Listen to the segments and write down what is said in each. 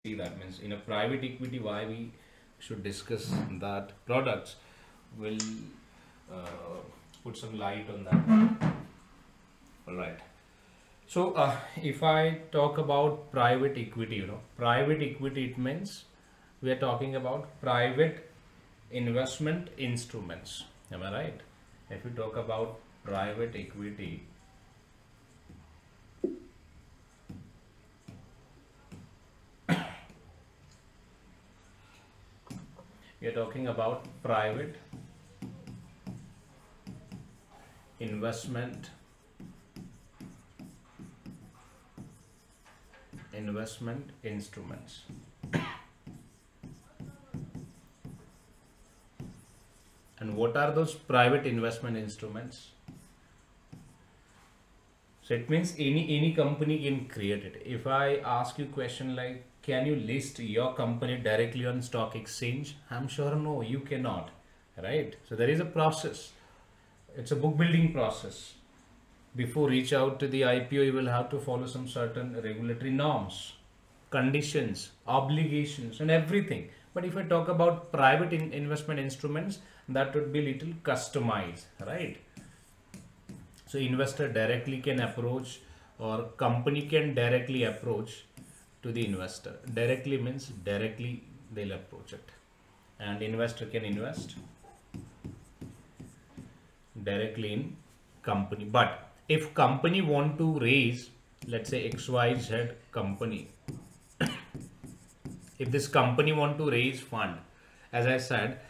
see that means in a private equity why we should discuss that products will put some light on that. All right. So if I talk about private equity, private equity, it means we are talking about private investment instruments. Am I right? If we talk about private equity, we are talking about private investment instruments. And what are those private investment instruments? So it means any company can create it. If I ask you question like, can you list your company directly on stock exchange? I'm sure no, you cannot, right? So there is a process. It's a book building process. Before reach out to the IPO, you will have to follow some certain regulatory norms, conditions, obligations, and everything. But if I talk about private investment instruments, that would be little customized, right? So investor directly can approach, or company can directly approach to the investor. Directly means directly they'll approach it, and investor can invest directly in company. But if company want to raise, let's say XYZ company, if this company want to raise fund, as I said,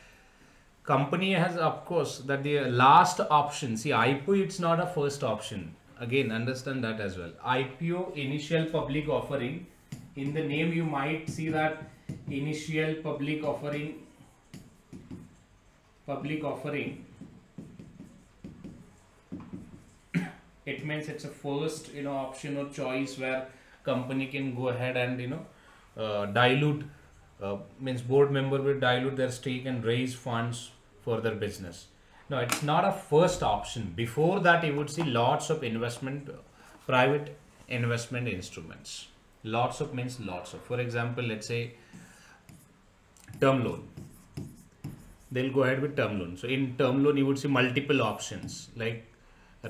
company has of course that the last option. See, IPO, it's not a first option. Again, understand that as well. IPO, initial public offering. In the name you might see that initial public offering. It means it's a first option or choice where company can go ahead and dilute, means board member will dilute their stake and raise funds for their business. No, it's not a first option. Before that you would see lots of investment, private investment instruments. Lots of means lots of. For example, let's say term loan. They'll go ahead with term loan. So in term loan you would see multiple options like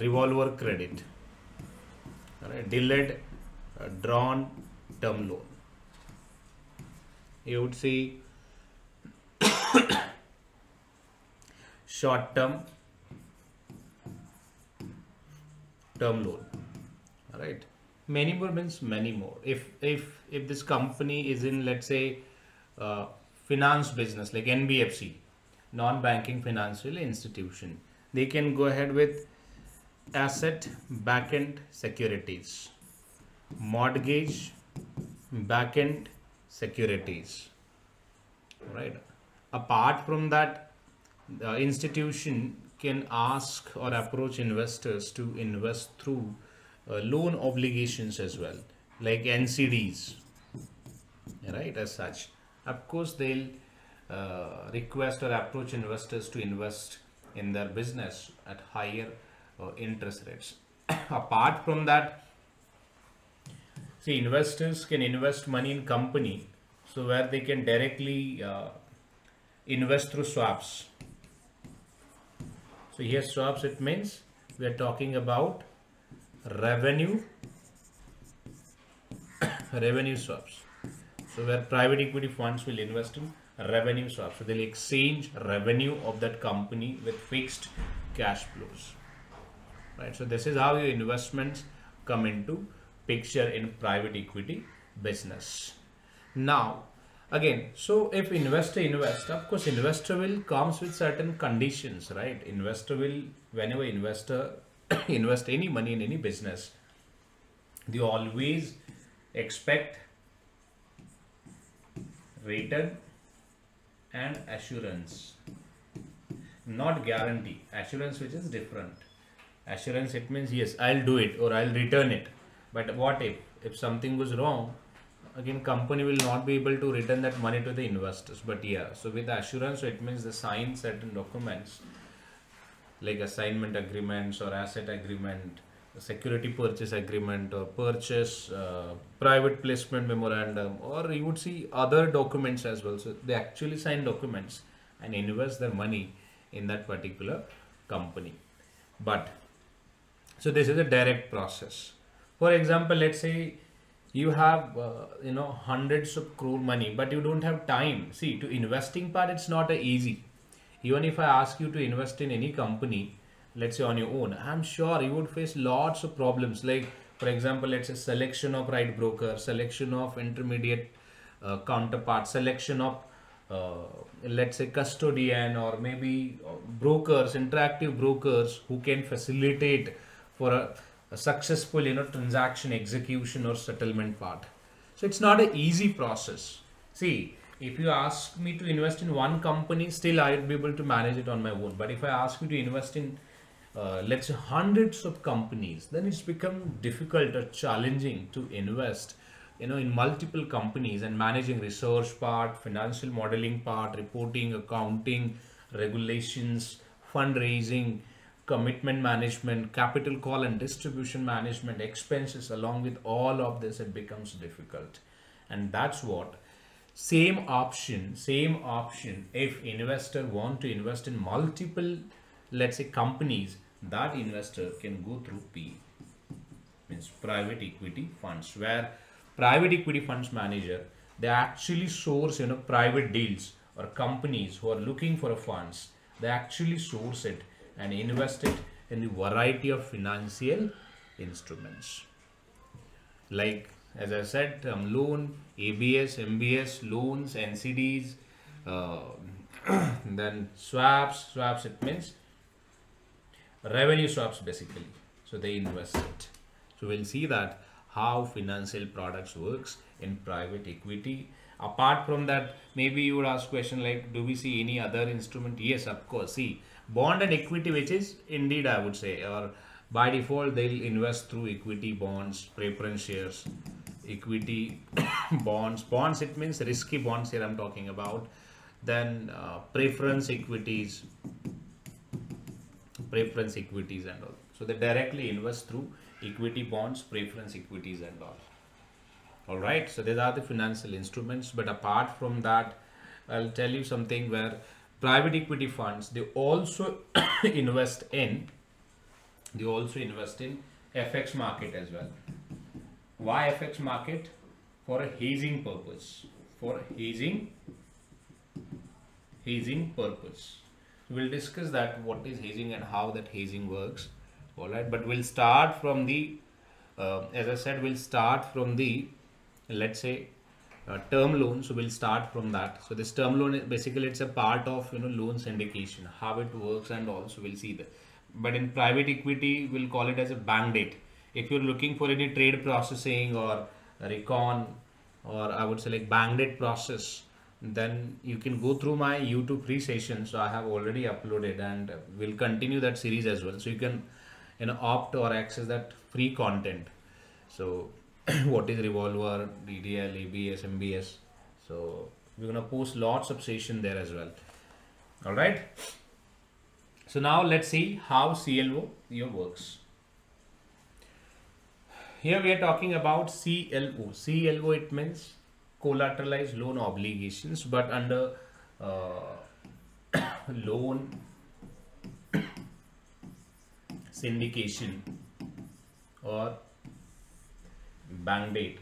revolver credit, right? Delayed drawn term loan. You would see short term term loan. All right, many more means many more. If this company is in, let's say, finance business like NBFC, non-banking financial institution, they can go ahead with asset backend securities, mortgage backend securities, right? Apart from that, the institution can ask or approach investors to invest through loan obligations as well, like NCDs, right? As such, of course, they'll request or approach investors to invest in their business at higher interest rates. Apart from that, see, investors can invest money in company, so where they can directly invest through swaps. So here swaps, it means we are talking about revenue swaps. So where private equity funds will invest in revenue swaps. So they'll exchange revenue of that company with fixed cash flows. Right. So this is how your investments come into picture in private equity business. Now again, so if investor invests, of course investor will comes with certain conditions, right? Investor will, whenever investor invest any money in any business, they always expect return and assurance, not guarantee. Assurance, which is different. Assurance, it means yes, I'll do it or I'll return it. But what if something goes wrong? Again, company will not be able to return that money to the investors. But yeah, so with assurance, so it means they sign certain documents like assignment agreements or asset agreement security purchase agreement or purchase private placement memorandum, or you would see other documents as well. So they actually sign documents and invest their money in that particular company. But so this is a direct process. For example, let's say you have hundreds of crore money, but you don't have time. See, to investing part, it's not a easy. Even if I ask you to invest in any company, let's say on your own, I'm sure you would face lots of problems. Like for example, let's say selection of right broker, selection of intermediate counterpart, selection of let's say custodian, or maybe brokers, interactive brokers who can facilitate for a successful transaction execution or settlement part. So it's not an easy process. See, if you ask me to invest in one company, still I'd be able to manage it on my own. But if I ask you to invest in let's say hundreds of companies, then it's become difficult or challenging to invest in multiple companies and managing research part, financial modeling part, reporting, accounting, regulations, fundraising, commitment management, capital call and distribution management, expenses. Along with all of this, it becomes difficult. And that's what same option if investor want to invest in multiple, let's say, companies, that investor can go through P, means private equity funds, where private equity funds manager, they actually source private deals or companies who are looking for a funds. They actually source it and invest it in the variety of financial instruments, like as I said, loan, ABS, MBS, loans, NCDs, then swaps. It means revenue swaps basically. So they invest it. So we'll see that how financial products works in private equity. Apart from that, maybe you would ask question like, do we see any other instrument? Yes, of course. See, bond and equity, which is indeed, I would say, or by default they'll invest through equity, bonds, preference shares, equity, bonds. It means risky bonds here I'm talking about. Then preference equities and all. So they directly invest through equity, bonds, preference equities and all right. So these are the financial instruments. But apart from that, I'll tell you something where private equity funds, they also invest in FX market as well. Why FX market? For a hazing purpose. Hazing purpose. We'll discuss that, what is hazing and how that hazing works. All right, but we'll start from the as I said, we'll start from the, let's say, term loan. So we'll start from that. So this term loan is basically, it's a part of loan syndication, how it works, and also we'll see that. But in private equity, we'll call it as a bank date. If you're looking for any trade processing or Recon, or I would say like bank date process, then you can go through my YouTube free session. So I have already uploaded, and we'll continue that series as well. So you can opt or access that free content. So what is revolver, DDL, ABS, MBS. So we're gonna post lots of session there as well. All right. So now let's see how CLO works. Here we are talking about CLO. CLO, it means collateralized loan obligations, but under loan syndication or bank date.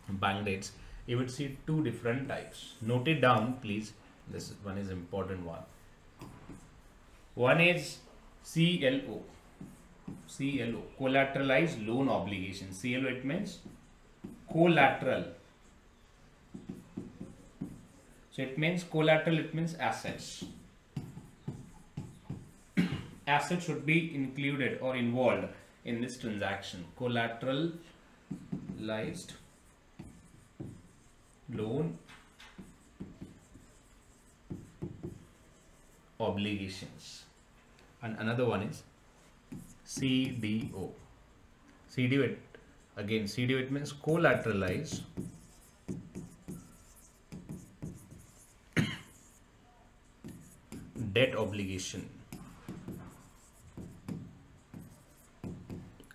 Bank dates, you would see two different types. Note it down, please. This one is important one. One is CLO, collateralized loan obligation. CLO, it means collateral. So it means collateral, it means assets. Assets should be included or involved in this transaction. Collateralized loan obligations. And another one is CDO. CDO, CDO, it means collateralized debt obligation.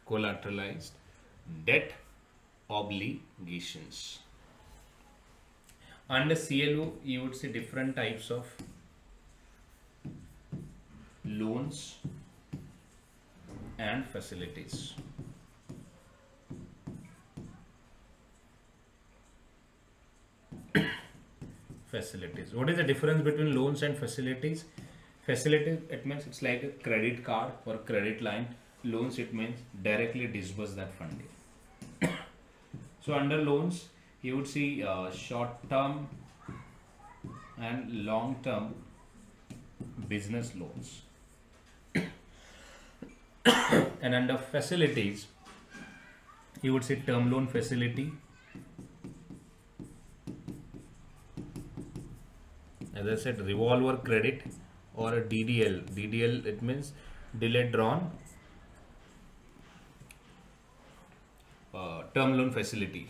collateralized debt obligations. Under CLO, you would see different types of loans and facilities. Facilities. What is the difference between loans and facilities? Facilities, it means it's like a credit card or a credit line. Loans, it means directly disburse that funding. So under loans, you would see short-term and long-term business loans. And under facilities, you would see term loan facility, as I said, revolver credit, or a DDL. DDL, it means delayed drawn term loan facility.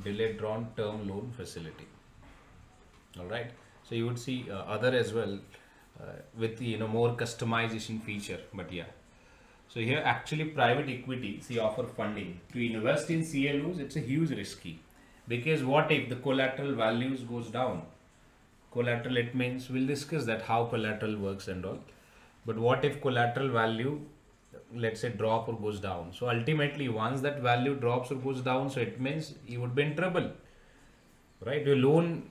Delayed drawn term loan facility. All right. So you would see other as well with more customization feature. But yeah. So here actually private equity, see, offer funding to invest in CLOs. It's a huge risky, because what if the collateral values goes down? Collateral, it means we'll discuss that how collateral works and all. But what if collateral value, let's say, drop or goes down? So ultimately, once that value drops or goes down, so it means you would be in trouble, right? Your loan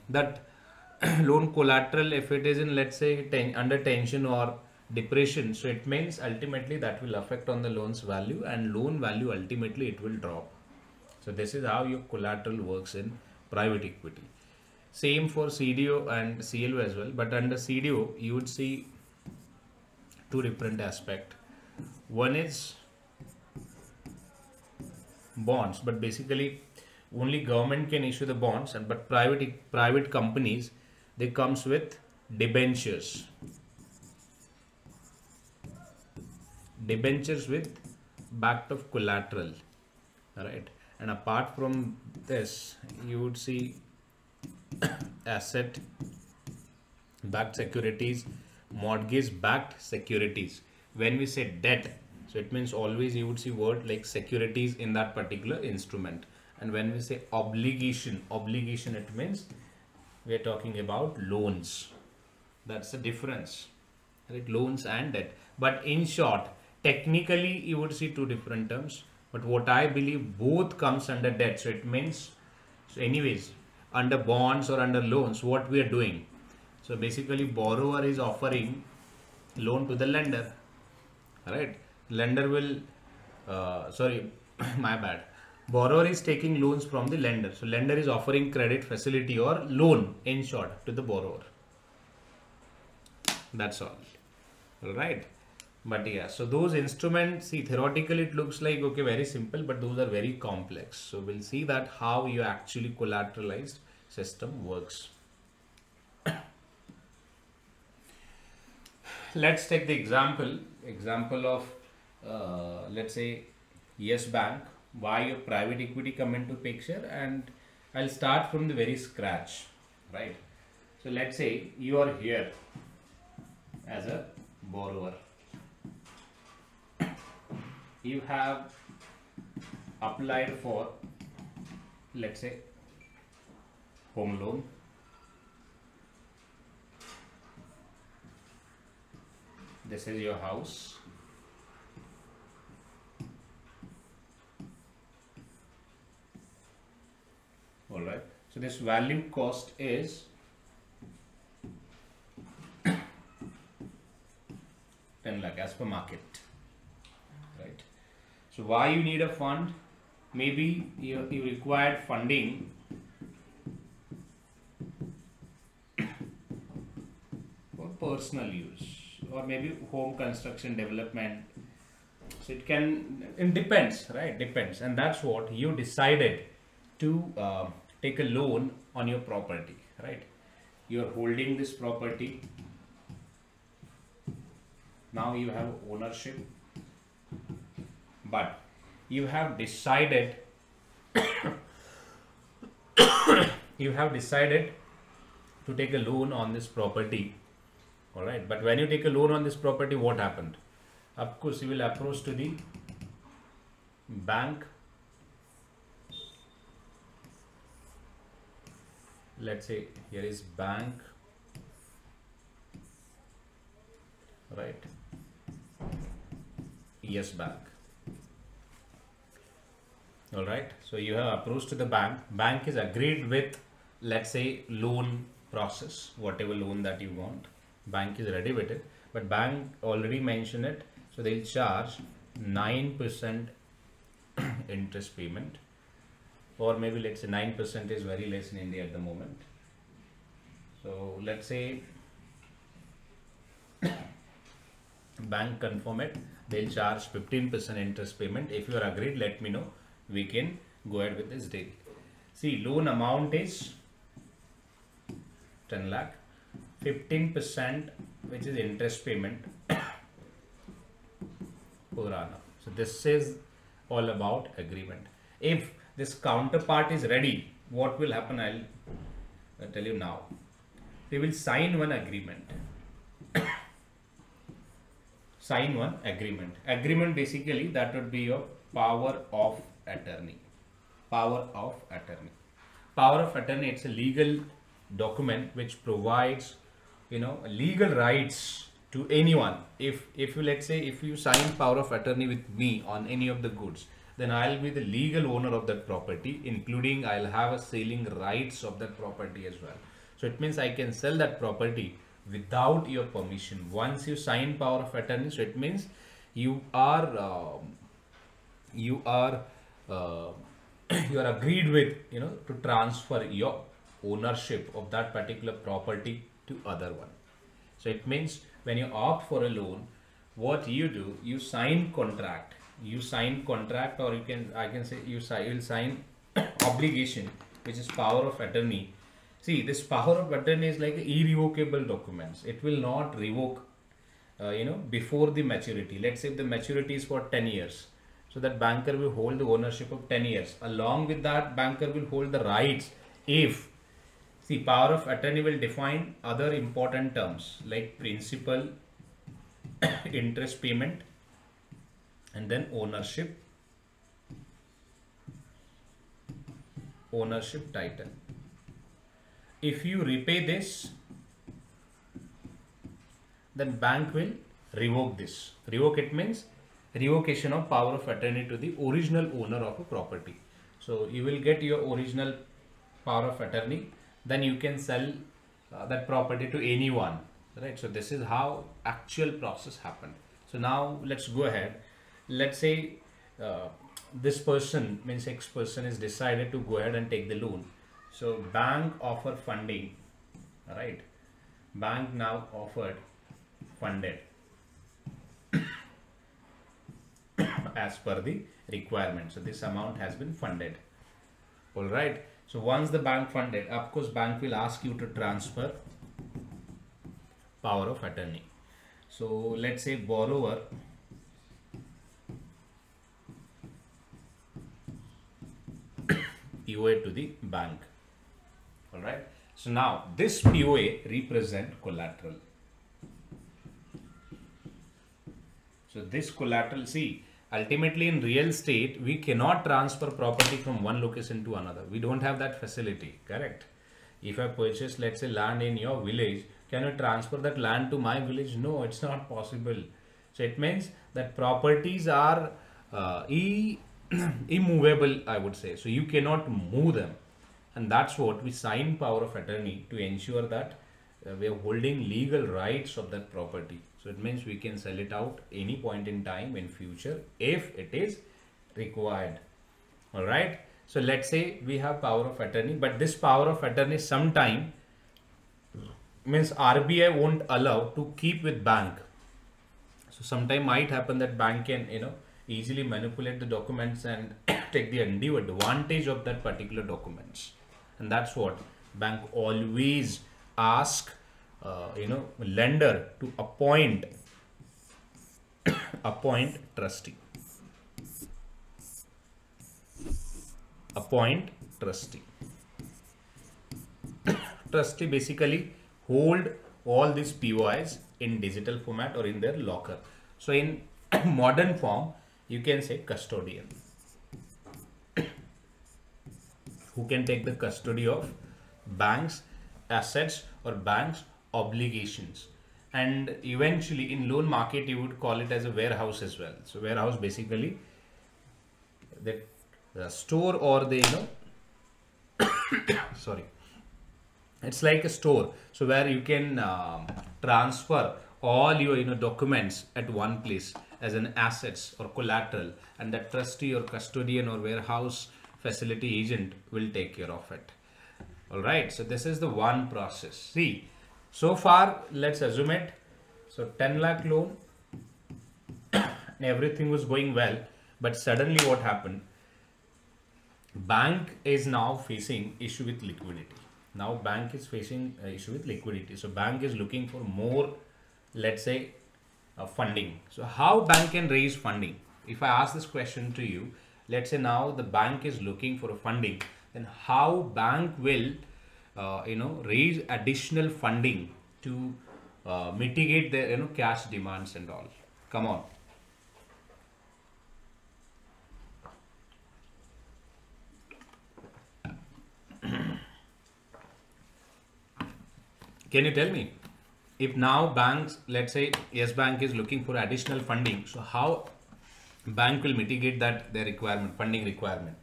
that loan collateral, if it is in, let's say, under tension or depression, so it means ultimately that will affect on the loan's value, and loan value ultimately it will drop. So this is how your collateral works in private equity. Same for CDO and CLO as well, but under CDO you would see two different aspects. One is bonds, but basically only government can issue the bonds, and but private companies, they comes with debentures. Debentures with backed of collateral. All right, and apart from this, you would see asset backed securities, mortgage backed securities. When we say debt, so it means always you would see word like securities in that particular instrument. And when we say obligation, it means we are talking about loans. That's the difference, right? Loans and debt. But in short, technically you would see two different terms, but what I believe, both comes under debt. So it means, so anyways, under bonds or under loans, what we are doing, so basically borrower is offering loan to the lender, right? Lender will my bad, borrower is taking loans from the lender, so lender is offering credit facility or loan, in short, to the borrower. That's all right? But yeah, so those instruments, see, theoretically it looks like okay, very simple, but those are very complex. So we'll see that how your actually collateralized system works. Let's take the example of let's say Yes Bank. Why your private equity come into picture, and I'll start from the very scratch, right? So let's say you are here as a borrower. You have applied for, let's say, home loan. This is your house. All right. So this value cost is 10 lakh as per market. Right. So why you need a fund? Maybe you required funding for personal use, or maybe home construction development. So it depends, right? Depends. And that's what you decided to take a loan on your property, right? You're holding this property. Now you have ownership, but you have decided to take a loan on this property. All right, but when you take a loan on this property, what happened? Of course, you will approach to the bank, let's say here is bank, right? Yes, bank. All right, so you have approached to the bank. Bank is agreed with, let's say, loan process, whatever loan that you want. Bank is ready with it, but bank already mentioned it, so they'll charge 9% interest payment, or maybe let's say 9% is very less in India at the moment. So let's say bank confirm it, they'll charge 15% interest payment. If you are agreed, let me know, we can go ahead with this deal. See, loan amount is 10 lakh, 15% which is interest payment per annum. So this is all about agreement. If this counterpart is ready, what will happen? I'll tell you now. They will sign one agreement. Sign one agreement. Agreement basically that would be your power of attorney. Power of attorney. Power of attorney, it's a legal document which provides, legal rights to anyone. If you, let's say, if you sign power of attorney with me on any of the goods, then I'll be the legal owner of that property, including I'll have a selling rights of that property as well. So it means I can sell that property without your permission. Once you sign power of attorney, so it means you are agreed with, to transfer your ownership of that particular property to other one. So it means when you opt for a loan, what you do, you sign contract. Or I can say you'll sign obligation, which is power of attorney. See, this power of attorney is like irrevocable documents. It will not revoke, before the maturity. Let's say the maturity is for 10 years. So that banker will hold the ownership of 10 years. Along with that, banker will hold the rights if, see, power of attorney will define other important terms like principal, interest payment, and then ownership title. If you repay this, then bank will revoke this. Revoke, it means revocation of power of attorney to the original owner of a property. So you will get your original power of attorney, then you can sell that property to anyone, right? So this is how actual process happened. So now let's go ahead. Let's say this person, means X person, is decided to go ahead and take the loan. So bank offer funding, right? Bank now offered funded as per the requirement. So this amount has been funded. All right. So once the bank funded, of course, bank will ask you to transfer power of attorney. So let's say borrower POA to the bank. All right. So now this POA represent collateral. So this collateral, see, ultimately in real estate, we cannot transfer property from one location to another. We don't have that facility, correct? If I purchase, let's say, land in your village, can you transfer that land to my village? No, it's not possible. So it means that properties are immovable, I would say. So you cannot move them. And that's what we sign power of attorney to ensure that we are holding legal rights of that property. So it means we can sell it out any point in time in future if it is required. All right. So let's say we have power of attorney, but this power of attorney sometime means RBI won't allow to keep with bank. So sometime might happen that bank can, easily manipulate the documents and take the undue advantage of that particular documents. And that's what bank always ask, lender to appoint trustee. Appoint trustee. Trustee basically hold all these POIs in digital format or in their locker. So in modern form, you can say custodian. who can take the custody of banks assets or banks obligations. And eventually in loan market you would call it as a warehouse as well. So warehouse basically the store or the sorry, it's like a store, so where you can transfer all your documents at one place as an assets or collateral, and the trustee or custodian or warehouse facility agent will take care of it. All right, so this is the one process. See, so far let's assume it, so 10 lakh loan and everything was going well, but suddenly what happened, bank is now facing issue with liquidity. Now bank is facing issue with liquidity, so bank is looking for more, let's say, funding. So how bank can raise funding? If I ask this question to you, let's say now the bank is looking for a funding, then how bank will raise additional funding to mitigate their cash demands and all? Come on. Can you tell me, if now banks, let's say Yes Bank is looking for additional funding, so how bank will mitigate that their requirement, funding requirement?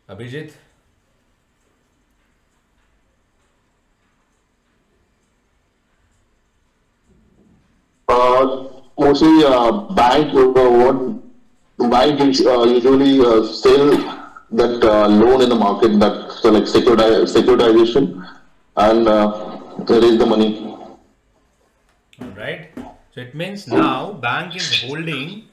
Abhijit? Mostly bank is usually sell that loan in the market, that like securitization, and raise the money. All right. So it means now bank is holding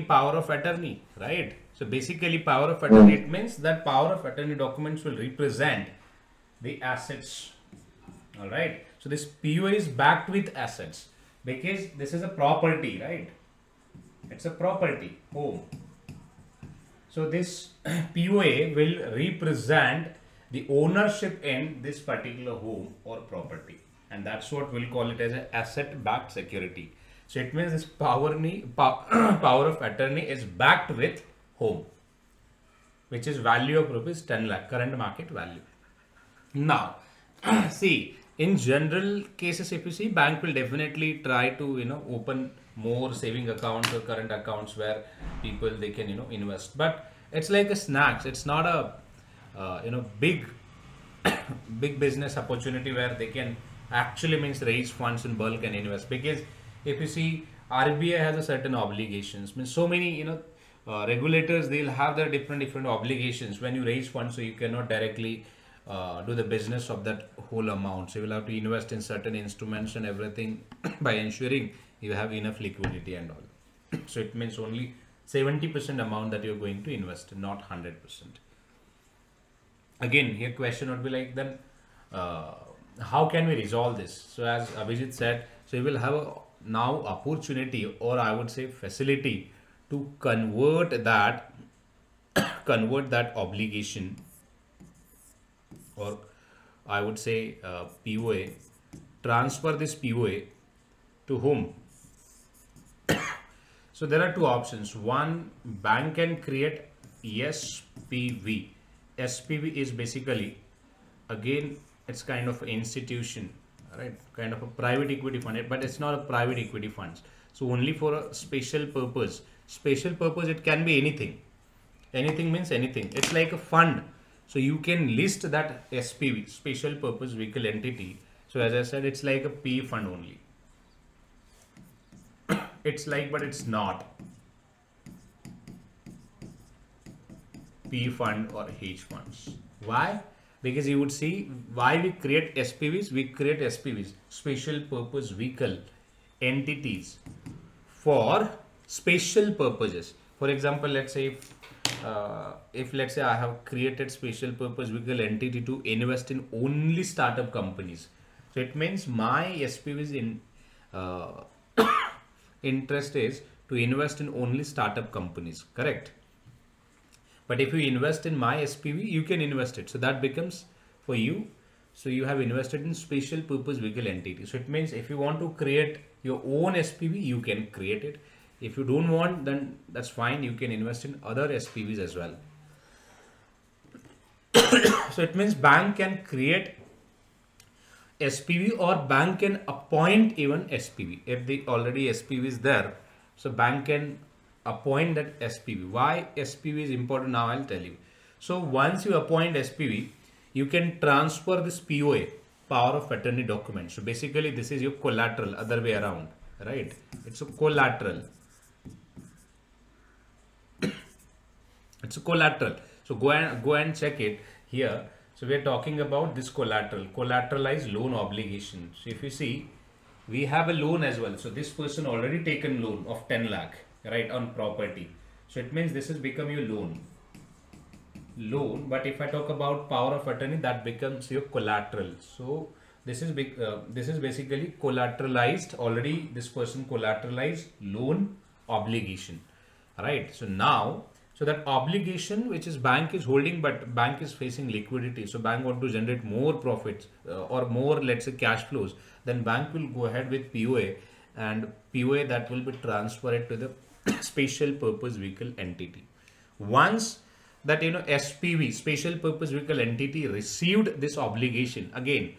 power of attorney, right? So basically power of attorney, it means that power of attorney documents will represent the assets. All right. So this POA is backed with assets because this is a property, right? It's a property, home. So this POA will represent the ownership in this particular home or property, and that's what we'll call it as an asset-backed security. So it means this power of attorney is backed with home, which is value of rupees 10 lakh, current market value. Now, see, in general cases, if you see, bank will definitely try to open more saving accounts or current accounts where people they can invest. But it's like a snacks. It's not a big big business opportunity where they can actually means raise funds in bulk and invest. Because if you see, RBI has a certain obligations. Means so many regulators, they'll have their different obligations when you raise funds. So you cannot directly do the business of that whole amount. So you will have to invest in certain instruments and everything by ensuring you have enough liquidity and all. So it means only 70% amount that you're going to invest, not 100%. Again, here question would be like, then how can we resolve this? So as Abhijit said, so you will have a now opportunity, or I would say facility, to convert that obligation, or I would say POA, transfer this POA to whom? So there are two options. One, bank can create SPV. SPV is basically, again, it's kind of an institution, right? Kind of a private equity fund, but it's not a private equity fund. So only for a special purpose. Special purpose, it can be anything. Anything means anything. It's like a fund. So you can list that SPV, special purpose vehicle entity. So as I said, it's like a P fund only. It's like, but it's not P fund or H funds. Why? Because you would see why we create SPVs. We create SPVs, special purpose vehicle entities, for special purposes. For example, let's say if let's say I have created special purpose vehicle entity to invest in only startup companies. So it means my SPVs in interest is to invest in only startup companies, correct? But if you invest in my SPV, you can invest it. So that becomes for you. So you have invested in special purpose vehicle entity. So it means if you want to create your own SPV, you can create it. If you don't want, then that's fine, you can invest in other SPVs as well. So it means bank can create SPV or bank can appoint even SPV. If the already SPV is there, so bank can appoint that SPV. Why SPV is important now, I'll tell you. So once you appoint SPV, you can transfer this POA, power of attorney document. So basically this is your collateral, other way around, right? It's a collateral. It's a collateral. So go and check it here. So we are talking about this collateral, collateralized loan obligation. So if you see, we have a loan as well. So this person already taken loan of 10 lakh, right, on property. So it means this has become your loan. But if I talk about power of attorney, that becomes your collateral. So this is basically collateralized, already this person collateralized loan obligation, right? So now, so that obligation which is bank is holding, but bank is facing liquidity. So bank want to generate more profits or more, let's say, cash flows. Then bank will go ahead with POA, and POA that will be transferred to the special purpose vehicle entity. Once that, SPV, special purpose vehicle entity, received this obligation, again,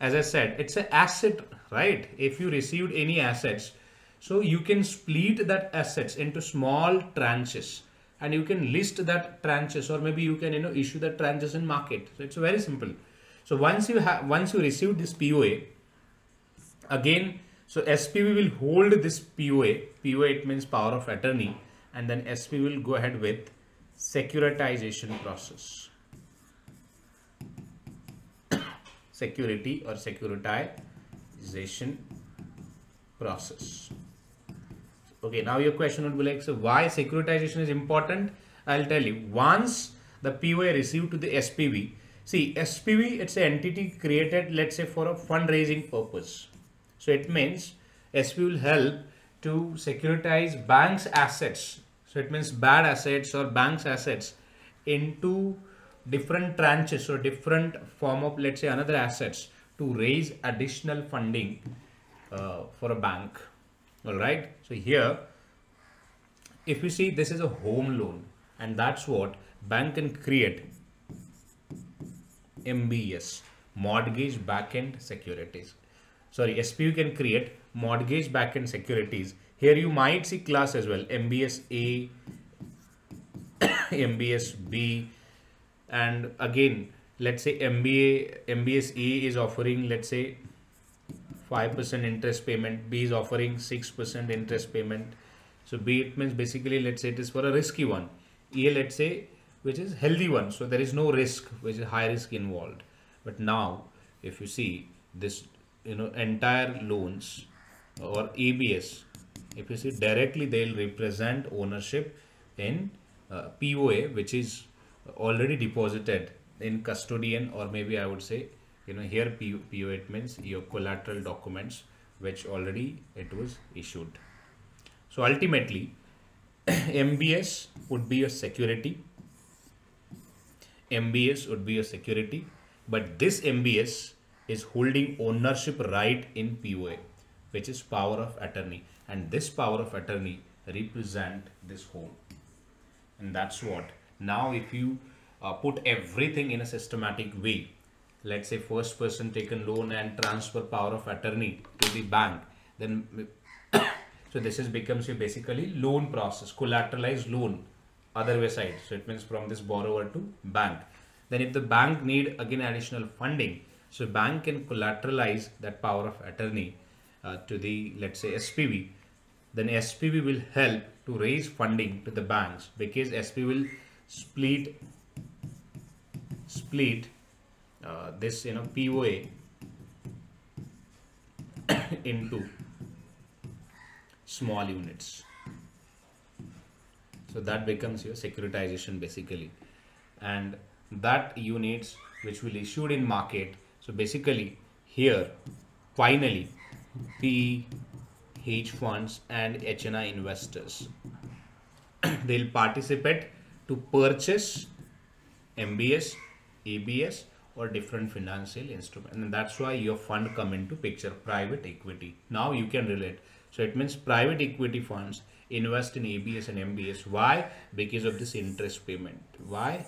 as I said, it's an asset, right? If you received any assets, so you can split that assets into small tranches, and you can list that tranches, or maybe you can issue the tranches in market. So it's very simple. So once you receive this POA, again, so SPV will hold this POA. POA, it means power of attorney, and then SPV will go ahead with securitization process. Security or securitization process. Okay, now your question would be like, so why securitization is important? I'll tell you. Once the POA received to the SPV, see, SPV, it's an entity created, let's say, for a fundraising purpose. So it means SPV will help to securitize banks' assets. So it means bad assets or banks' assets into different tranches or different form of, let's say, another assets to raise additional funding for a bank. All right. So here, if you see, this is a home loan, and that's what bank can create MBS, mortgage backend securities. Sorry, SPV can create mortgage backend securities. Here you might see class as well, MBS A, MBS B, and again, let's say MBS A is offering, let's say, 5% interest payment, B is offering 6% interest payment. So B, it means basically, let's say it is for a risky one. A, let's say, which is healthy one. So there is no risk, which is high risk involved. But now, if you see this, entire loans or ABS, if you see directly, they'll represent ownership in POA, which is already deposited in custodian, or maybe I would say, here POA, it means your collateral documents, which already it was issued. So ultimately, MBS would be a security. MBS would be a security, but this MBS is holding ownership right in POA, which is power of attorney, and this power of attorney represent this home. And that's what, now if you put everything in a systematic way, let's say first person taken loan and transfer power of attorney to the bank, then so this is becomes your basically loan process, collateralized loan, other way side. So it means from this borrower to bank. Then if the bank need again additional funding, so bank can collateralize that power of attorney to the, let's say, SPV. Then SPV will help to raise funding to the banks, because SPV will split this POA into small units. So that becomes your securitization basically, and that units which will issued in market. So basically here finally PE, hedge funds and HNI investors they'll participate to purchase MBS, ABS or different financial instrument, and that's why your fund come into picture, private equity. Now you can relate. So it means private equity funds invest in ABS and MBS. Why? Because of this interest payment. Why?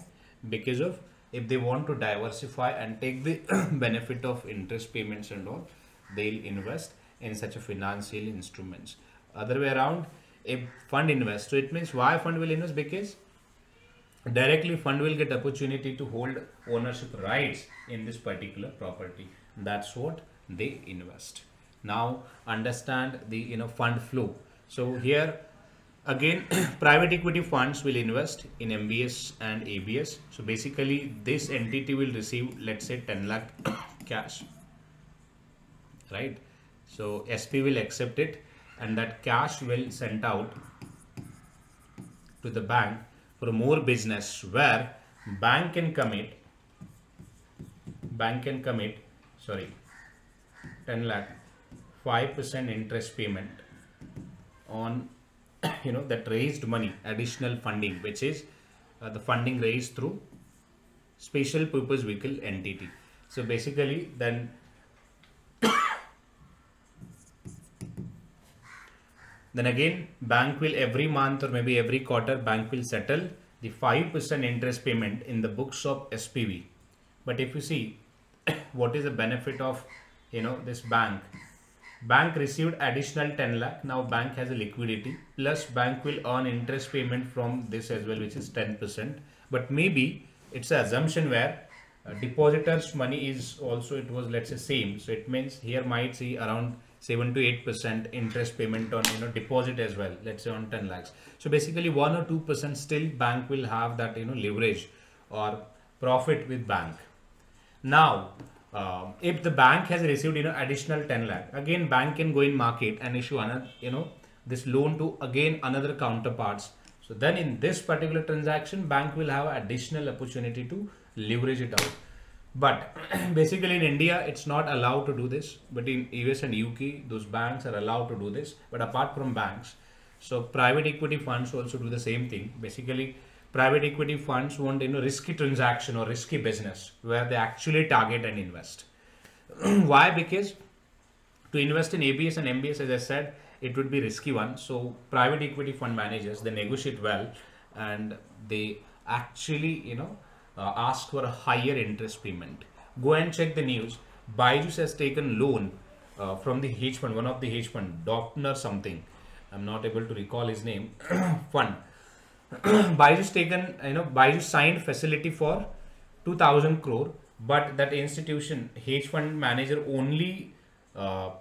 Because of, if they want to diversify and take the benefit of interest payments and all, they'll invest in such a financial instruments. Other way around, if fund invests, so it means why fund will invest? Because directly fund will get opportunity to hold ownership rights in this particular property. That's what they invest. Now understand the fund flow. So here again, private equity funds will invest in MBS and ABS. So basically this entity will receive, let's say, 10 lakh cash, right? So SP will accept it, and that cash will sent out to the bank for more business, where bank can commit sorry 10 lakh 5% interest payment on that raised money, additional funding, which is the funding raised through special purpose vehicle entity. So basically then again bank will every month or maybe every quarter, bank will settle the 5% interest payment in the books of SPV. But if you see what is the benefit of this bank received additional 10 lakh. Now bank has a liquidity, plus bank will earn interest payment from this as well, which is 10%. But maybe it's an assumption where depositors money is also, it was, let's say, same. So it means here might see around 7 to 8% interest payment on deposit as well, let's say on 10 lakhs. So basically 1 or 2% still bank will have that leverage or profit with bank. Now if the bank has received additional 10 lakh, again bank can go in market and issue another this loan to again another counterparts. So then in this particular transaction, bank will have additional opportunity to leverage it out. But basically in India it's not allowed to do this, but in US and UK those banks are allowed to do this. But apart from banks, so private equity funds also do the same thing. Basically private equity funds want risky transaction or risky business where they actually target and invest. Why? Because to invest in ABS and MBS, as I said, it would be risky one. So private equity fund managers, they negotiate well, and they actually ask for a higher interest payment. Go and check the news. Byju's has taken loan from the hedge fund, one of the hedge fund, Doppner something, I'm not able to recall his name, fund. Byju's signed facility for 2000 crore, but that institution hedge fund manager only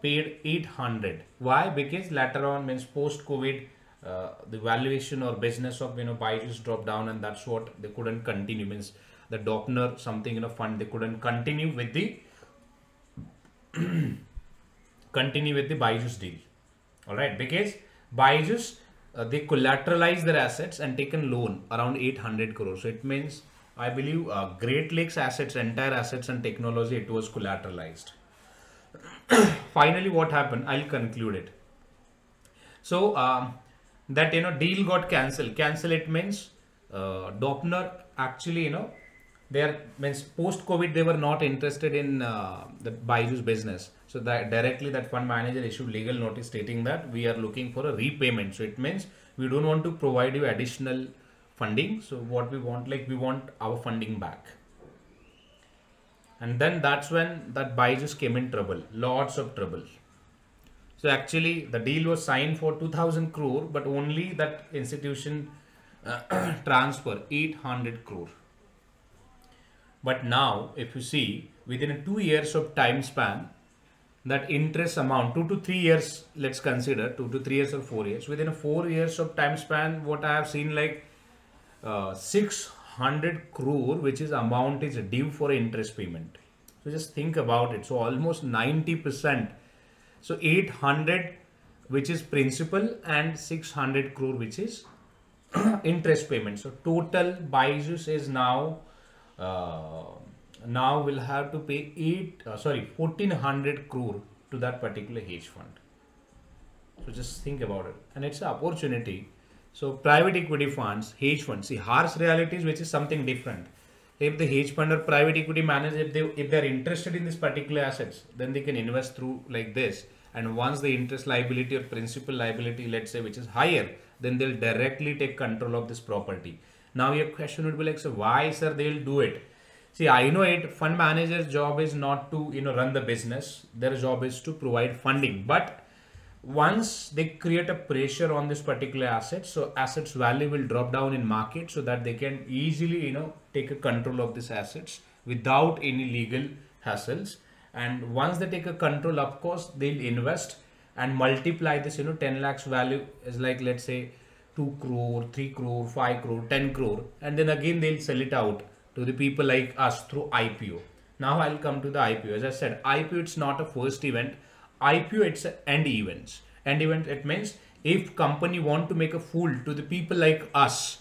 paid 800. Why? Because later on, means post COVID, the valuation or business of Byju's dropped down, and that's what they couldn't continue. Means the Doppner something fund, they couldn't continue with the Byju's deal. All right, because Byju's they collateralized their assets and taken loan around 800 crores. So it means, I believe, Great Lakes assets, entire assets and technology, it was collateralized. Finally, what happened? I'll conclude it. So that deal got cancelled. Cancel, it means Doppner actually they means post COVID they were not interested in the Byju's business. So that directly that fund manager issued legal notice stating that we are looking for a repayment. So it means we don't want to provide you additional funding. So what we want, we want our funding back. And then that's when that Byju's came in trouble, lots of trouble. So actually the deal was signed for 2000 crore, but only that institution transfer 800 crore. But now if you see, within 2 years of time span, that interest amount, 2 to 3 years, let's consider 2 to 3 years or 4 years, within 4 years of time span, what I have seen, 600 crore, which is amount is due for interest payment. So just think about it. So almost 90%. So 800, which is principal, and 600 crore, which is interest payment. So total Byju's is now will have to pay 1400 crore to that particular hedge fund. So just think about it, and it's an opportunity. So private equity funds, hedge funds, see harsh realities, which is something different. if the hedge fund or private equity manager, if they're interested in this particular assets, then they can invest through like this. And once the interest liability or principal liability, let's say, which is higher, then they'll directly take control of this property. Now your question would be like, so why, sir, they'll do it? See, I know it. Fund manager's job is not to run the business. Their job is to provide funding. But once they create a pressure on this particular asset, so assets value will drop down in market, so that they can easily take a control of these assets without any legal hassles. And once they take a control, of course they'll invest and multiply this 10 lakhs value is like, let's say, 2 crore, 3 crore, 5 crore, 10 crore, and then again they'll sell it out to the people like us through IPO. Now I'll come to the IPO. As I said, IPO, it's not a first event. IPO, it's an end events. End event, it means if company want to make a fool to the people like us,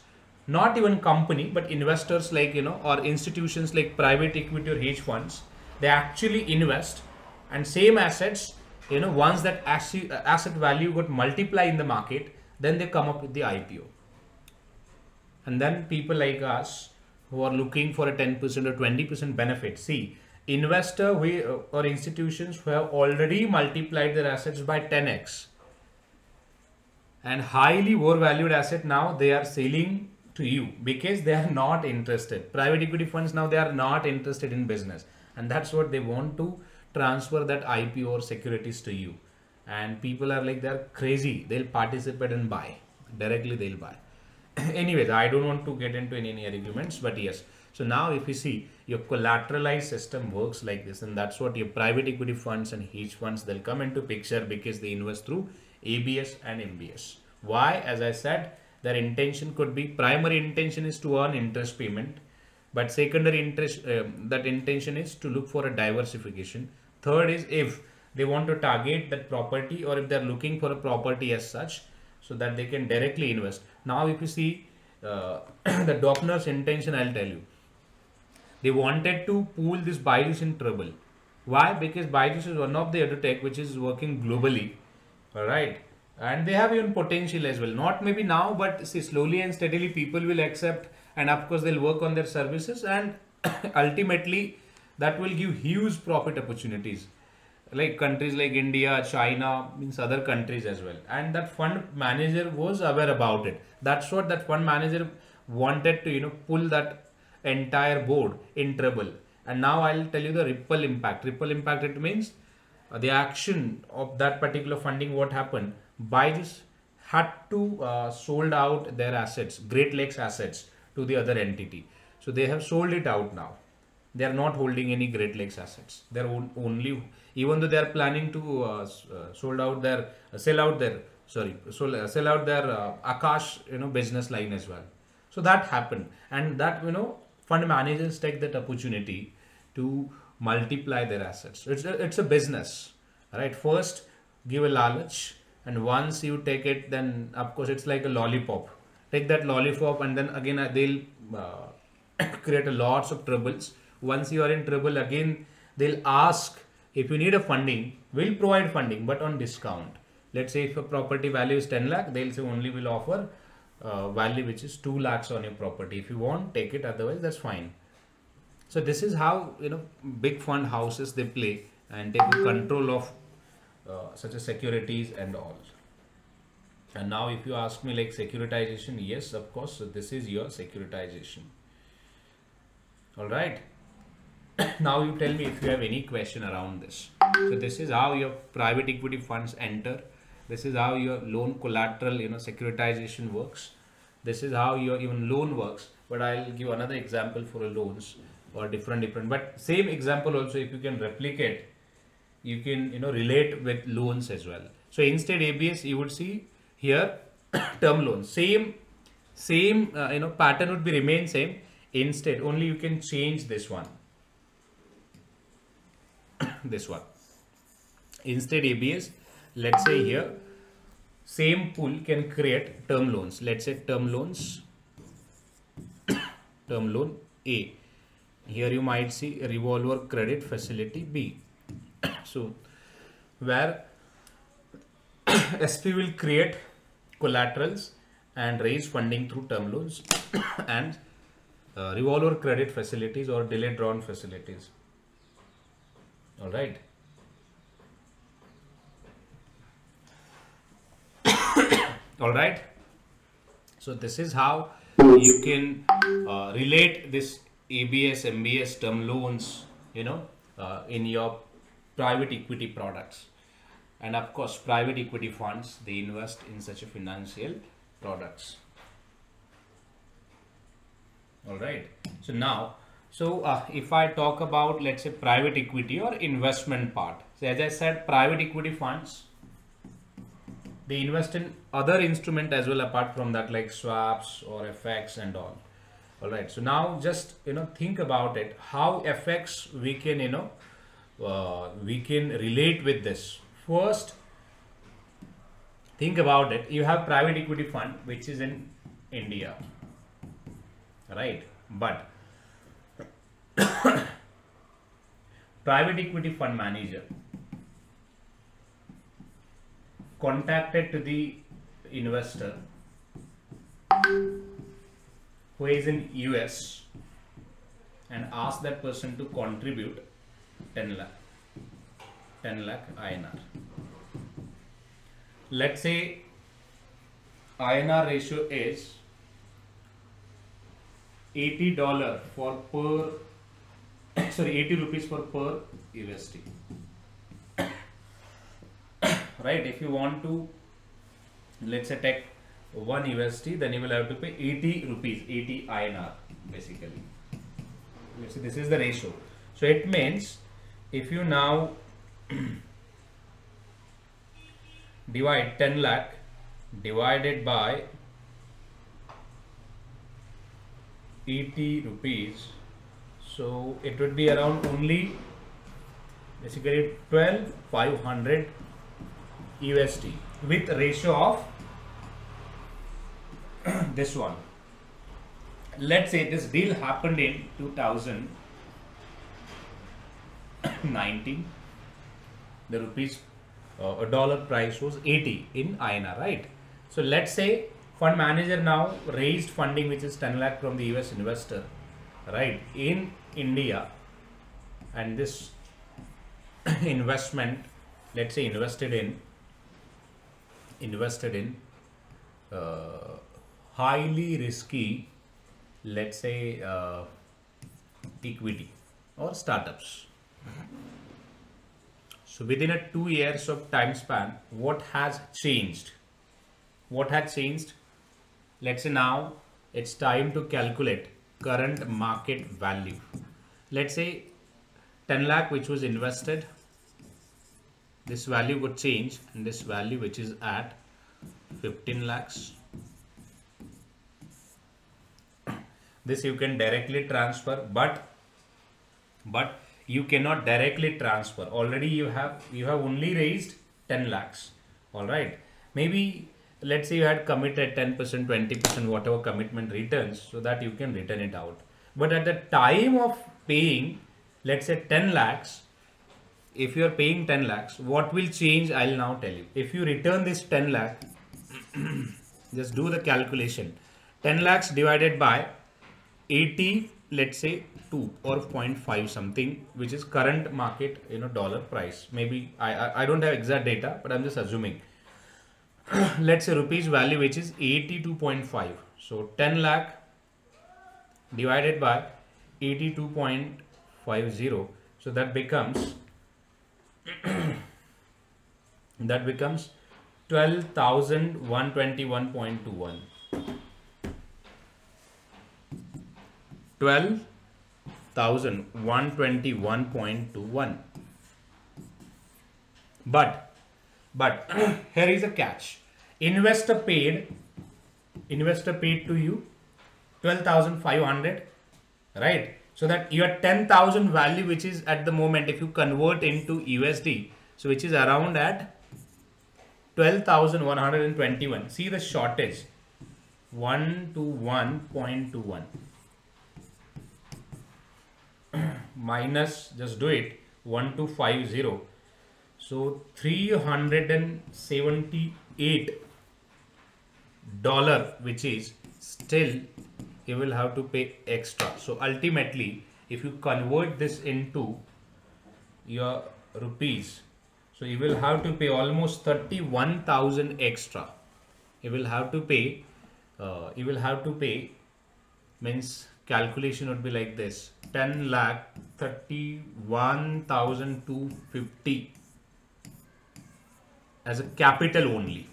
not even company, but investors like, or institutions like private equity or hedge funds, they actually invest, and same assets, once that asset value got multiplied in the market, then they come up with the IPO. And then people like us who are looking for a 10% or 20% benefit, see, investor or institutions who have already multiplied their assets by 10x and highly overvalued asset, now they are selling to you because they are not interested. Private equity funds, now they are not interested in business, and that's what they want to transfer that IPO or securities to you. And people are like, they're crazy, they'll participate and buy directly, they'll buy. Anyways, I don't want to get into any arguments, but yes. So now if you see, your collateralized system works like this, and that's what your private equity funds and hedge funds, they'll come into picture because they invest through ABS and MBS. Why? As I said, their intention could be, primary intention is to earn interest payment, but secondary interest, that intention is to look for a diversification. Third is if they want to target that property, or if they're looking for a property as such, so that they can directly invest. Now if you see the Doppner's intention, I'll tell you, they wanted to pull this Byju's in trouble. Why? Because Byju's is one of the edutech which is working globally, all right, and they have even potential as well. Not maybe now, but see, slowly and steadily people will accept, and of course they'll work on their services, and ultimately that will give huge profit opportunities, like countries like India, China, means other countries as well. And that fund manager was aware about it. That's what that fund manager wanted to pull that entire board in trouble. And now I'll tell you the ripple impact. Ripple impact, it means the action of that particular funding. What happened? Byju's had to sold out their assets, Great Lakes assets, to the other entity. So they have sold it out now. They are not holding any Great Lakes assets. They're only, even though they are planning to sell out their Akash business line as well. So that happened, and that fund managers take that opportunity to multiply their assets. It's a business, right? First give a lalach, and once you take it, then of course it's like a lollipop. Take that lollipop, and then again they'll create a lots of troubles. Once you are in trouble, again they'll ask if you need a funding, we'll provide funding, but on discount. Let's say if a property value is 10 lakh, they'll say only will offer value which is 2 lakhs on your property. If you want, take it, otherwise that's fine. So this is how big fund houses they play and take control of such as securities and all. And now if you ask me like securitization, yes, of course, so this is your securitization. All right. Now you tell me if you have any question around this. So this is how your private equity funds enter. This is how your loan collateral, securitization works. This is how your even loan works. But I'll give another example for a loans or different. But same example also, if you can replicate, you can relate with loans as well. So instead ABS, you would see here term loans. Same pattern would be remain same. Instead, only you can change this one. This one. Instead ABS, let's say here, same pool can create term loans. Let's say term loans, term loan A. Here you might see revolver credit facility B. So where SP will create collaterals and raise funding through term loans and revolver credit facilities or delayed drawn facilities. All right. All right. So this is how you can relate this ABS, MBS term loans, in your private equity products. And of course, private equity funds, they invest in such a financial products. All right. So now, if I talk about, let's say, private equity or investment part. So as I said, private equity funds, they invest in other instrument as well apart from that, like swaps or FX and all. All right. So now just, think about it, how FX we can, we can relate with this. First, think about it. You have private equity fund, which is in India, right? But private equity fund manager contacted to the investor who is in US and asked that person to contribute 10 lakh INR. Let's say INR ratio is $80 for per 80 rupees for per USD. Right? If you want to, let's say, take 1 USD, then you will have to pay 80 rupees, 80 INR basically. Let's say this is the ratio. So it means if you now divide 10 lakh divided by 80 rupees, so it would be around only basically 12,500 USD with ratio of this one. Let's say this deal happened in 2019. The rupees a dollar price was 80 in INR, right? So let's say fund manager now raised funding which is 10 lakh from the US investor, right, in India, and this investment, let's say, invested in highly risky, let's say, equity or startups. So within a 2 years of time span, what has changed? What had changed? Let's say now it's time to calculate current market value. Let's say 10 lakh which was invested, this value would change, and this value which is at 15 lakhs. This you can directly transfer, but you cannot directly transfer. Already you have only raised 10 lakhs. All right. Maybe let's say you had committed 10%, 20%, whatever commitment returns, so that you can return it out. But at the time of paying, let's say 10 lakhs, if you are paying 10 lakhs, what will change? I'll now tell you. If you return this 10 lakh, just do the calculation. 10 lakhs divided by 80, let's say 2 or 0.5 something, which is current market, dollar price. Maybe I don't have exact data, but I'm just assuming. Let's say rupees value which is 82.5. So 10 lakh divided by 82.50. So that becomes 12,121.21. 12,121.21. But here is a catch. Investor paid to you 12,500, right? So that your 10,000 value, which is at the moment, if you convert into USD, so which is around at 12,121. See the shortage, 1 to 1.21 minus, just do it, 1250. So $378, which is still you will have to pay extra. So ultimately, if you convert this into your rupees, so you will have to pay almost 31,000 extra. You will have to pay, means calculation would be like this: 10 lakh 31,250 as a capital only.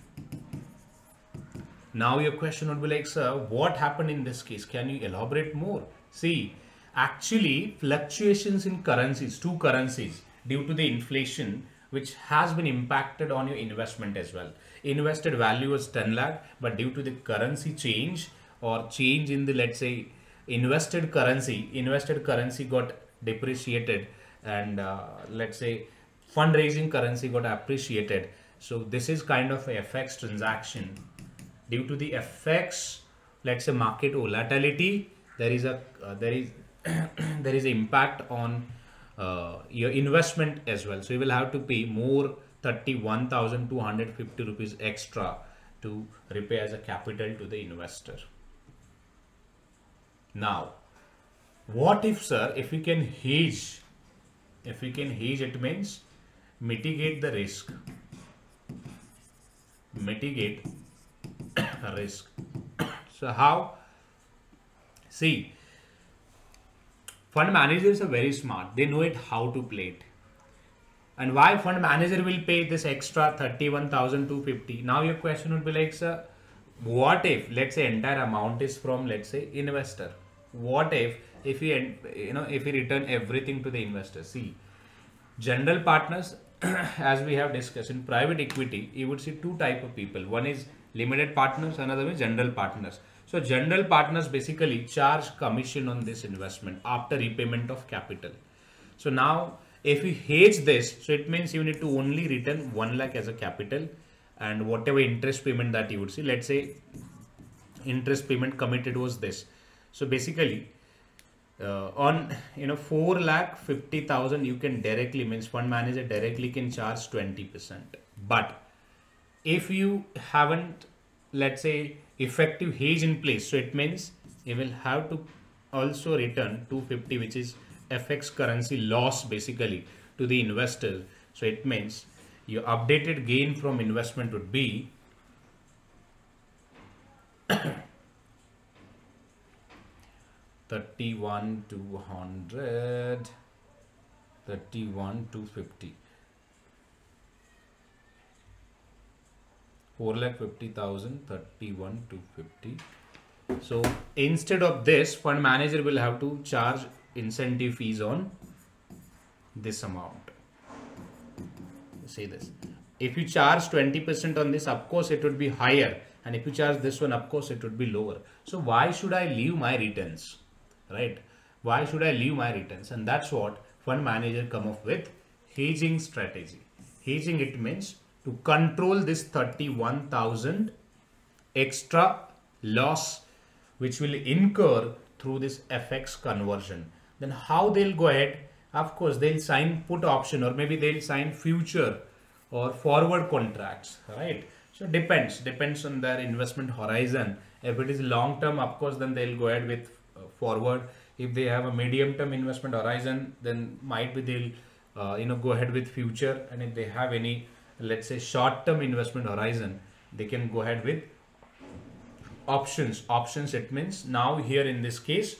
Now your question would be like, sir, what happened in this case? Can you elaborate more? See, actually fluctuations in currencies, two currencies, due to the inflation, which has been impacted on your investment as well. Invested value was 10 lakh, but due to the currency change or change in the, let's say, invested currency got depreciated, and let's say fundraising currency got appreciated. So this is kind of a FX transaction. Due to the FX, let's say market volatility, there is there is impact on your investment as well. So you will have to pay more 31,250 rupees extra to repay as a capital to the investor. Now, what if, sir, if we can hedge? If we can hedge, it means mitigate the risk. Mitigate risk. So how? See, fund managers are very smart. They know it how to play it. And why fund manager will pay this extra 31,250? Now your question would be like, sir, what if, let's say, entire amount is from, let's say, investor? What if we if we return everything to the investor? See, general partners, as we have discussed in private equity, you would see two type of people. One is limited partners, another is general partners. So general partners basically charge commission on this investment after repayment of capital. So now if we hedge this, so it means you need to only return 1 lakh as a capital, and whatever interest payment that you would see, let's say interest payment committed was this. So basically on 4,50,000 you can directly, means fund manager directly can charge 20%. But if you haven't, let's say, effective hedge in place, so it means you will have to also return 250, which is FX currency loss basically to the investor. So it means your updated gain from investment would be 31,200, 31,250, 4,50,000, 31,250. So instead of this, fund manager will have to charge incentive fees on this amount. See this. If you charge 20% on this, of course it would be higher, and if you charge this one, of course it would be lower. So why should I leave my returns, right? Why should I leave my returns? And that's what fund manager come up with: hedging strategy. Hedging, it means to control this 31,000 extra loss which will incur through this FX conversion. Then how they'll go ahead? Of course they'll sign put option, or maybe they'll sign future or forward contracts, right? So depends on their investment horizon. If it is long term, of course, then they'll go ahead with forward. If they have a medium term investment horizon, then might be they'll go ahead with future. And if they have any, let's say, short term investment horizon, they can go ahead with options. Options, it means now here in this case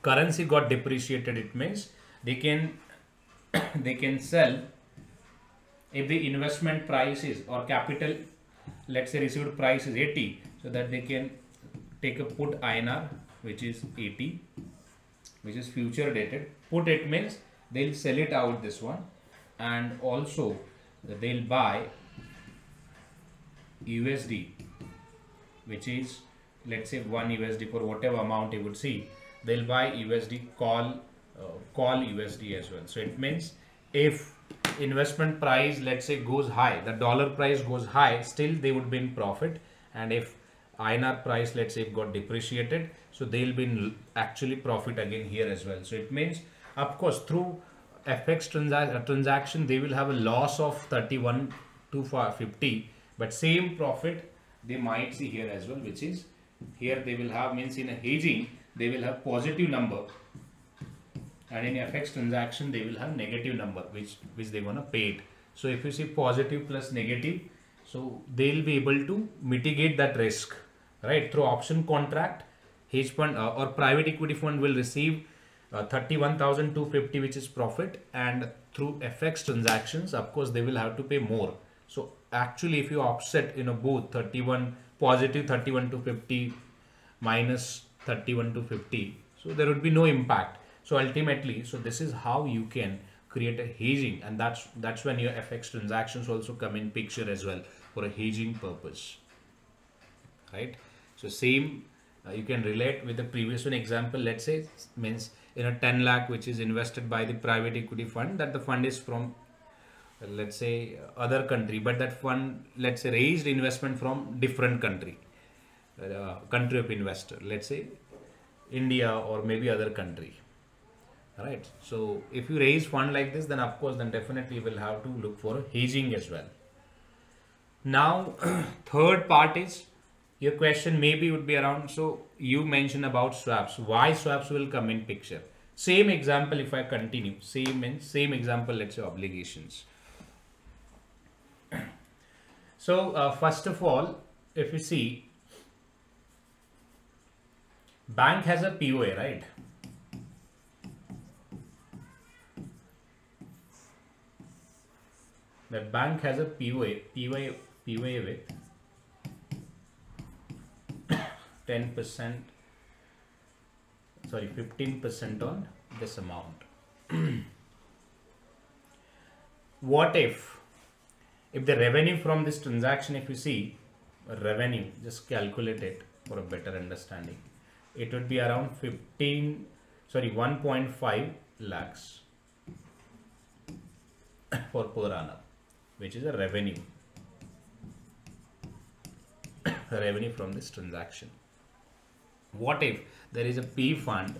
currency got depreciated. It means they can sell if the investment price is, or capital, let's say received price is 80, so that they can take a put INR which is 80, which is future dated. Put, it means they'll sell it out this one, and also they'll buy USD, which is, let's say, 1 USD for whatever amount you would see. They'll buy USD, call USD as well. So it means if investment price, let's say, goes high, the dollar price goes high, still they would be in profit. And if INR price, let's say, got depreciated, so they'll be in actually profit again here as well. So it means, of course, through FX transaction, they will have a loss of 31,250, but same profit they might see here as well, which is here they will have, means in a hedging they will have positive number, and in FX transaction they will have negative number which they're gonna pay it. So if you see positive plus negative, so they'll be able to mitigate that risk, right? Through option contract, hedge fund or private equity fund will receive 31,250 which is profit, and through FX transactions of course they will have to pay more. So actually if you offset, both 31 positive 31,250 minus 31,250, so there would be no impact. So ultimately, so this is how you can create a hedging, and that's when your FX transactions also come in picture as well for a hedging purpose, right? So same you can relate with the previous one example. Let's say means in a 10 lakh which is invested by the private equity fund, that the fund is from let's say other country, but that fund, let's say, raised investment from different country, country of investor, let's say India or maybe other country, right? So if you raise fund like this, then of course then definitely you will have to look for a hedging as well. Now third part is your question maybe would be around, so you mentioned about swaps, why swaps will come in picture. Same example, if I continue, same example, let's say obligations. So first of all, if you see, bank has a POA, right? The bank has a POA with 10%, sorry, 15% on this amount. What if the revenue from this transaction, if you see revenue, just calculate it for a better understanding, it would be around 1.5 lakhs for per annum, which is a revenue from this transaction. What if there is a P fund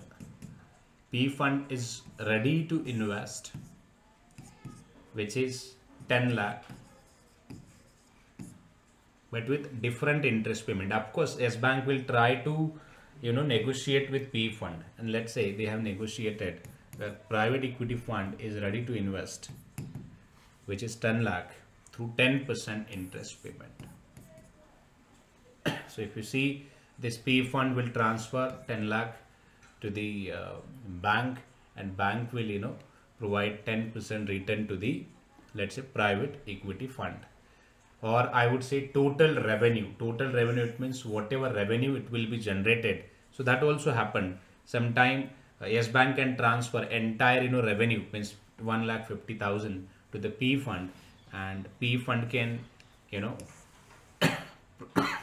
is ready to invest, which is 10 lakh, but with different interest payment. Of course, S Bank will try to negotiate with P fund, and let's say they have negotiated that private equity fund is ready to invest, which is 10 lakh through 10% interest payment. So if you see, this P fund will transfer 10 lakh to the bank, and bank will provide 10% return to the, let's say, private equity fund. Or I would say total revenue, it means whatever revenue it will be generated. So that also happened sometime. Yes Bank can transfer entire revenue, means 1,50,000 to the P fund, and P fund can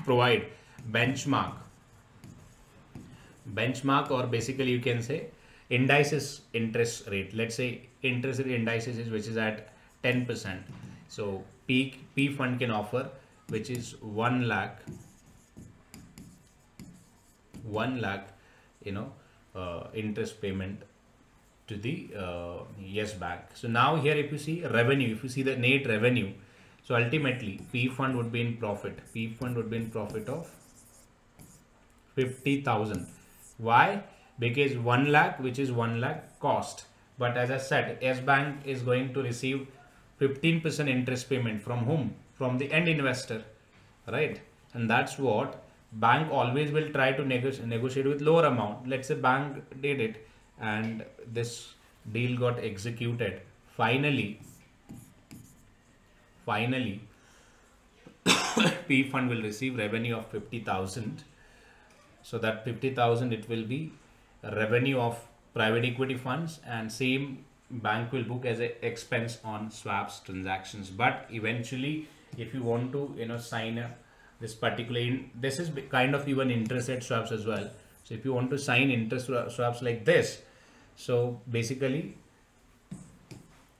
provide benchmark, or basically you can say indices interest rate. Let's say interest rate indices which is at 10%. So P fund can offer, which is 1 lakh, interest payment to the Yes Bank. So now here, if you see revenue, if you see the net revenue, so ultimately P fund would be in profit. P fund would be in profit of 50,000. Why? Because 1 lakh, which is 1 lakh cost. But as I said, S Bank is going to receive 15% interest payment from whom? From the end investor, right? And that's what bank always will try to negotiate with lower amount. Let's say bank did it and this deal got executed. Finally P fund will receive revenue of 50,000. So that 50,000, it will be a revenue of private equity funds, and same bank will book as an expense on swaps transactions. But eventually, if you want to sign this particular this is kind of even interest rate swaps as well. So if you want to sign interest swaps like this, so basically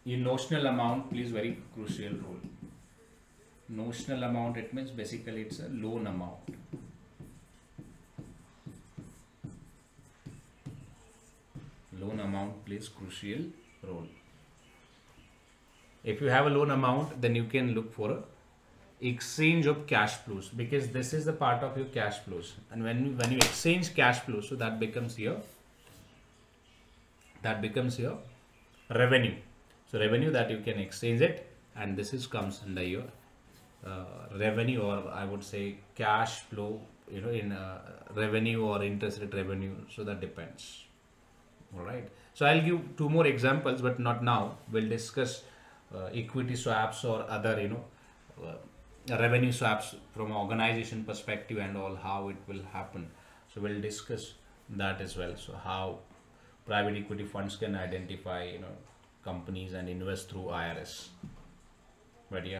your notional amount plays very crucial role. Notional amount, it means basically it's a loan amount. Loan amount plays crucial role. If you have a loan amount, then you can look for a exchange of cash flows, because this is the part of your cash flows, and when you exchange cash flows, so that becomes your revenue. So revenue that you can exchange it, and this is comes under your revenue, or I would say cash flow, in revenue or interest rate revenue. So that depends. All right. So I'll give two more examples, but not now. We'll discuss equity swaps or other, revenue swaps from organization perspective and all, how it will happen. So we'll discuss that as well. So how private equity funds can identify, companies and invest through IRS. But yeah.